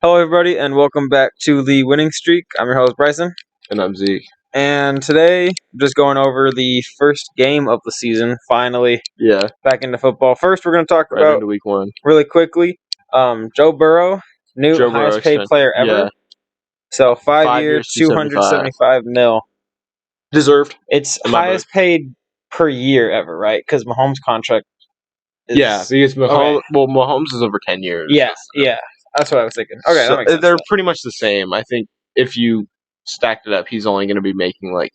Hello, everybody, and welcome back to the winning streak. I'm your host, Bryson. And I'm Zeke. And today, just going over the first game of the season, finally. Yeah. Back into football. First, we're going to talk Right about, into week one. really quickly, Joe Burrow, highest paid player ever. Yeah. So, 5 years, years, $275 million. Deserved. It's highest paid per year ever, right? Because Mahomes' contract is... Yeah, because Mahomes is over 10 years. Yeah. That's what I was thinking. Okay, so that makes sense. They're pretty much the same. I think if you stacked it up, he's only going to be making like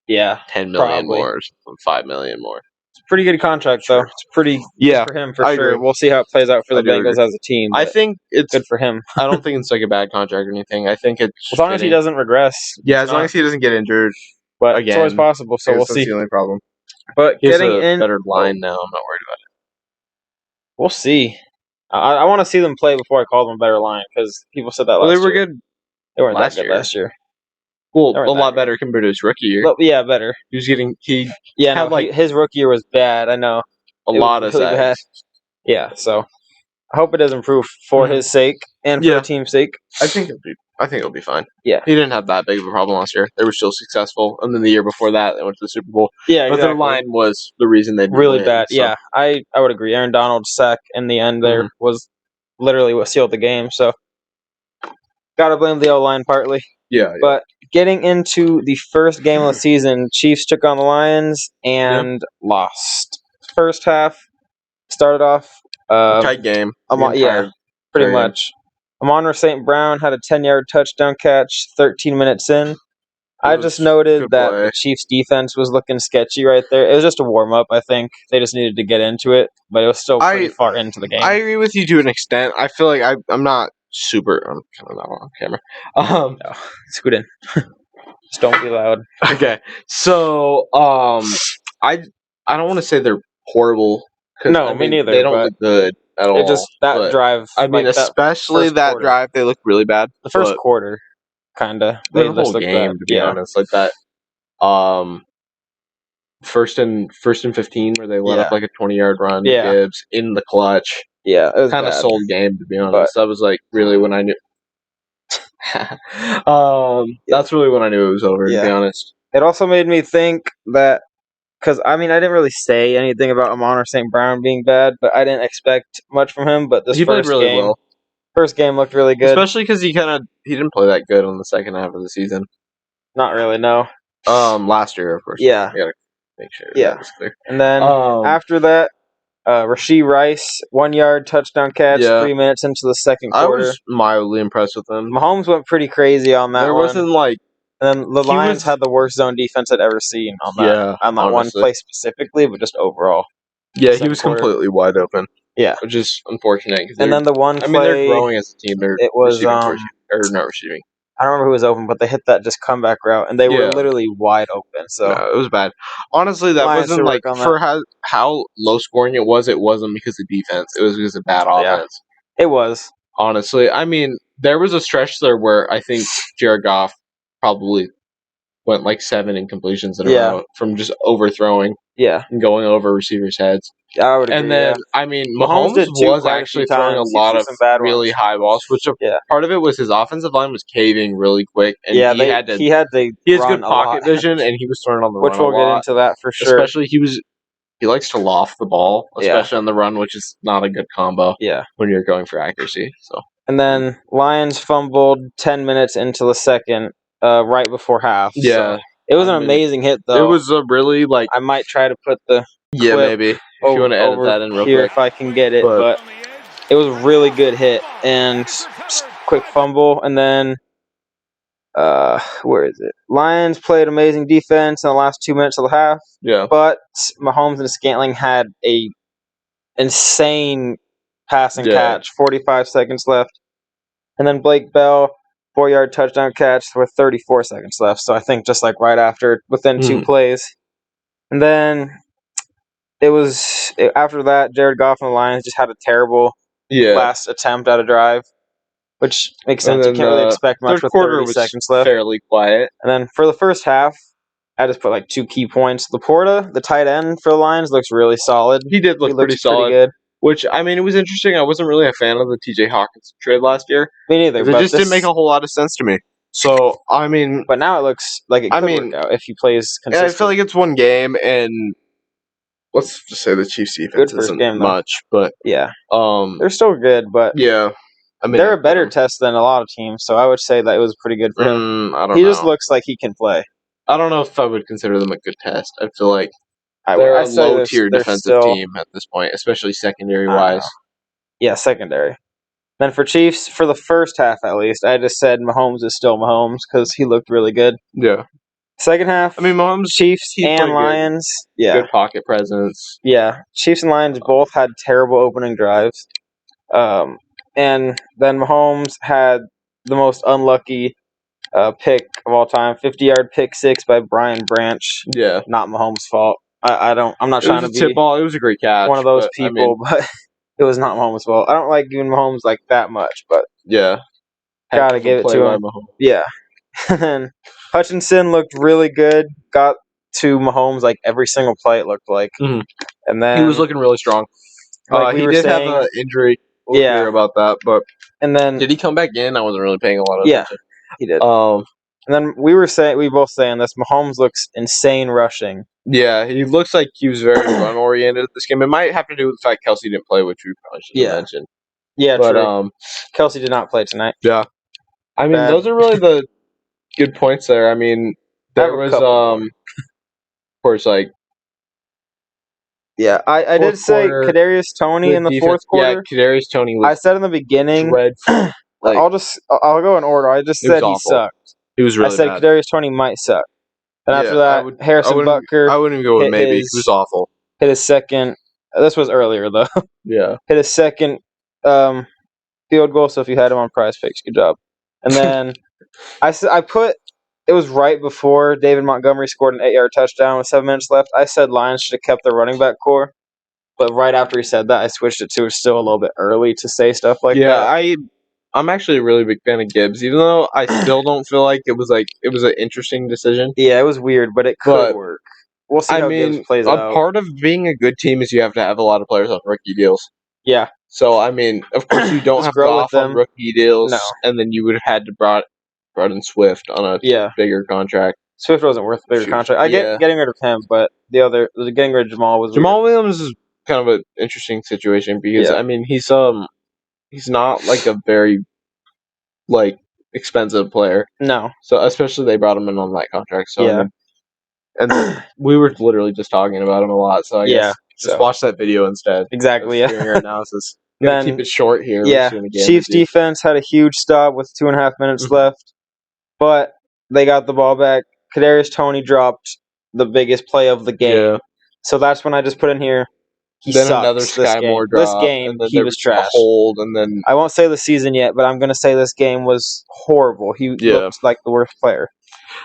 10 million more or something, 5 million more. It's a pretty good contract, though. It's pretty good for him, for sure. Agree. We'll see how it plays out for the Bengals as a team. I think it's good for him. I don't think it's like a bad contract or anything. I think it's as long as he doesn't regress. Yeah, as long as he doesn't get injured. But again, it's always possible, so we'll see. That's the only problem. But he has a better line now. I'm not worried about it. We'll see. I want to see them play before I call them a better line, because people said that last year. They were good. They weren't that good last year. Well, a lot better compared to his rookie year. Well, yeah, better. His rookie year was bad. I know. A lot of sacks. Yeah, so I hope it does improve for his sake and for the team's sake. I think it'll be fine. Yeah. He didn't have that big of a problem last year. They were still successful. And then the year before that, they went to the Super Bowl. Yeah, But their line was the reason they really bad. So. Yeah, I would agree. Aaron Donald's sack in the end there was literally what sealed the game. So, got to blame the O-line partly. Yeah. But getting into the first game of the season, Chiefs took on the Lions and lost. First half started off tight game. Pretty much. Amon-Ra St. Brown had a 10-yard touchdown catch 13 minutes in. I just noted that the Chiefs' defense was looking sketchy right there. It was just a warm-up, I think. They just needed to get into it, but it was still pretty far into the game. I agree with you to an extent. I feel like I'm not super... I'm kind of not on camera. No, scoot in. Just don't be loud. Okay. So, I don't want to say they're horrible. No, me neither. They don't look good at all. That drive. I mean, especially that drive, they look really bad. The first quarter, kind of. The whole game, to be honest. Like that, first and 15, where they let up like a 20-yard run to Gibbs in the clutch. Yeah, it was kind of sold game, to be honest. That was like really when I knew. That's really when I knew it was over, to be honest. It also made me think that, because, I mean, I didn't really say anything about Amon-Ra St. Brown being bad, but I didn't expect much from him. But he played really well. First game looked really good. Especially because he didn't play that good on the second half of the season. Not really, no. Last year, of course. Yeah. You gotta make sure that was clear. And then after that, Rashee Rice, 1-yard touchdown catch 3 minutes into the second quarter. I was mildly impressed with him. Mahomes went pretty crazy on that one. There wasn't like... And then the Lions had the worst zone defense I'd ever seen on that one play specifically, but just overall. Yeah, he was completely wide open. Yeah. Which is unfortunate. And then the one play... I mean, they're growing as a team. It was... not receiving. I don't remember who was open, but they hit that just comeback route, and they were literally wide open. So it was bad. Honestly, that wasn't like... For how low-scoring it wasn't because of defense. It was because of bad offense. It was. Honestly. I mean, there was a stretch there where I think Jared Goff probably went like 7 incompletions in a row from just overthrowing and going over receivers' heads. I would agree. And then, I mean, Mahomes was actually throwing a lot of really high balls, which part of it was his offensive line was caving really quick. And he has good pocket vision, and he was throwing on the run. Which we'll get into that for sure. Especially, he likes to loft the ball, especially on the run, which is not a good combo when you're going for accuracy. So. And then Lions fumbled 10 minutes into the second. Right before half. Yeah. So it was an amazing hit, though. It was a really, like... I might try to put the clip maybe. If you want to edit that in real quick. If I can get it, but it was a really good hit. And quick fumble, and then... where is it? Lions played amazing defense in the last 2 minutes of the half. Yeah. But Mahomes and Scantling had a insane pass and catch. 45 seconds left. And then Blake Bell... 4-yard touchdown catch with 34 seconds left. So I think just like right after, within 2 plays. And then after that, Jared Goff and the Lions just had a terrible last attempt at a drive, which makes sense. You can't really expect much with 30 seconds left. Fairly quiet. And then for the first half, I just put like 2 key points. Laporta, the tight end for the Lions, looks really solid. He did look pretty solid. Good. Which, I mean, it was interesting. I wasn't really a fan of the TJ Hawkins trade last year. Me neither. It just didn't make a whole lot of sense to me. So, I mean... But now it looks like it could work out if he plays consistently. I feel like it's one game, and let's just say the Chiefs' defense isn't game, much. But yeah, they're still good, but yeah, I mean, they're a better test than a lot of teams. So I would say that it was pretty good for him. I don't know. He just looks like he can play. I don't know if I would consider them a good test. I feel like they're a low-tier defensive team at this point, especially secondary-wise. Yeah, secondary. Then for Chiefs, for the first half at least, I just said Mahomes is still Mahomes because he looked really good. Yeah. Second half, I mean, Mahomes, Chiefs and Lions. Good. Yeah. Good pocket presence. Yeah. Chiefs and Lions both had terrible opening drives. And then Mahomes had the most unlucky pick of all time, 50-yard pick six by Brian Branch. Yeah. Not Mahomes' fault. I'm not trying to be tip ball. It was a great catch. One of those people, but it was not Mahomes' fault. I don't like giving Mahomes like that much, but yeah. Gotta give it to him. Yeah. And then Hutchinson looked really good. Got to Mahomes like every single play, it looked like. Mm-hmm. And then he was looking really strong. Like he did have an injury. We'll hear about that, but and then did he come back in? I wasn't really paying a lot of attention. He did. And then we both saying this. Mahomes looks insane rushing. Yeah, he looks like he was very run oriented this game. It might have to do with the fact Kelsey didn't play, which we probably should have mentioned. Yeah, but true. Kelsey did not play tonight. Yeah. I mean, those are really the good points there. I mean, there was of course, like I did say Kadarius Toney in the fourth quarter. Yeah, Kadarius Toney was I said in the beginning dreadful. Like, I'll go in order. I just said he sucked. He was really bad. Kadarius Toney might suck. And after that, Harrison Butker. I wouldn't even go with maybe. He was awful. Hit his second. This was earlier though. Yeah. Hit his second field goal. So if you had him on Prize Picks, good job. And then I put it was right before David Montgomery scored an 8-yard touchdown with 7 minutes left. I said Lions should have kept their running back core, but right after he said that, I switched it to it's still a little bit early to say stuff like that. Yeah, I'm actually a really big fan of Gibbs, even though I still don't feel like it was an interesting decision. Yeah, it was weird, but it could work. We'll see how Gibbs plays out. A part of being a good team is you have to have a lot of players on rookie deals. Yeah. So, I mean, of course, you don't have to offer on rookie deals, and then you would have had to brought in Swift on a bigger contract. Swift wasn't worth a bigger contract. I get getting rid of him, but getting rid of Jamal was Jamal Williams is kind of an interesting situation because I mean he's not like a very like expensive player. No. So especially they brought him in on that contract. So I mean, and then we were literally just talking about him a lot. So I guess just watch that video instead. Exactly. Yeah. Doing our analysis. Then keep it short here. Chiefs defense had a huge stop with 2.5 minutes left, but they got the ball back. Kadarius Toney dropped the biggest play of the game. Yeah. So that's when I just put in here. He then sucks another Sky Moore drop. This game, and then he was trash. Hold, and then I won't say the season yet, but I'm going to say this game was horrible. He looked like the worst player.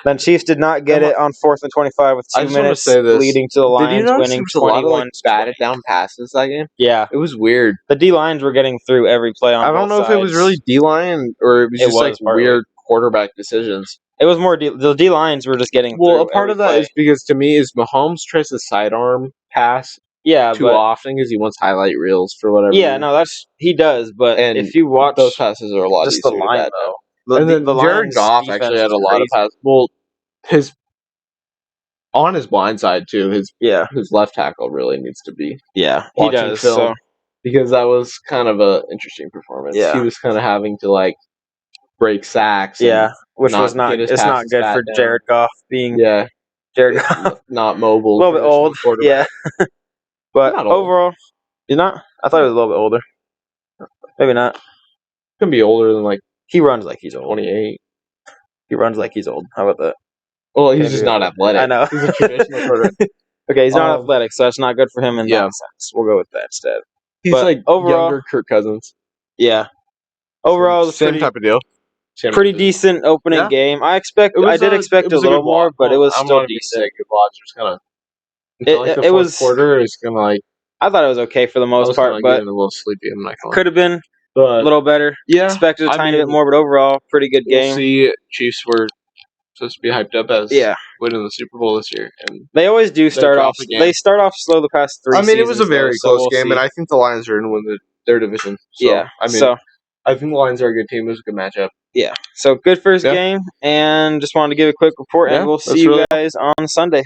Then Chiefs did not get it on 4th and 25 with 2 minutes leading to the Lions winning 21. Batted down passes that game. Yeah, it was weird. The D lines were getting through every play on. I don't know if it was really D line or it was just like weird quarterback decisions. It was more the D lines were just getting. Well, a part of that is because to me is Mahomes tries to sidearm pass. Yeah, too often because he wants highlight reels for whatever. Yeah, no, he does. But if you watch those passes are a lot just easier. The line though. And then Jared Goff actually had a lot of passes. Well, on his blind side too. His left tackle really needs to be. Yeah, he does. Film because that was kind of a interesting performance. Yeah, he was kind of having to like break sacks. Yeah, which was not. It's not good for Jared Goff being. Yeah, Jared Goff not mobile. A little bit old. Yeah. But overall, he's not. I thought he was a little bit older. Maybe not. Could be older than like he runs like he's old. 28. He runs like he's old. How about that? Well, he's just not athletic. I know. He's a traditional quarterback. Okay, he's not athletic, so that's not good for him in that sense. We'll go with that instead. He's like overall, younger Kirk Cousins. Yeah. Overall, it was same type of deal. Pretty decent opening game. I did expect a little more, but it was still decent. Good watch. It was kind of. It was quarter. It's kind of like I thought it was okay for the most part, but a little sleepy. I'm not gonna could have been a little better. Yeah, expected a tiny bit more, but overall, pretty good game. See, Chiefs were supposed to be hyped up as winning the Super Bowl this year. And they always do start off. They start off slow the past 3 seasons. It was a very close game, and I think the Lions are going to win their division. So, I think the Lions are a good team. It was a good matchup. Yeah. So good first game, and just wanted to give a quick report, and we'll see you guys on Sunday.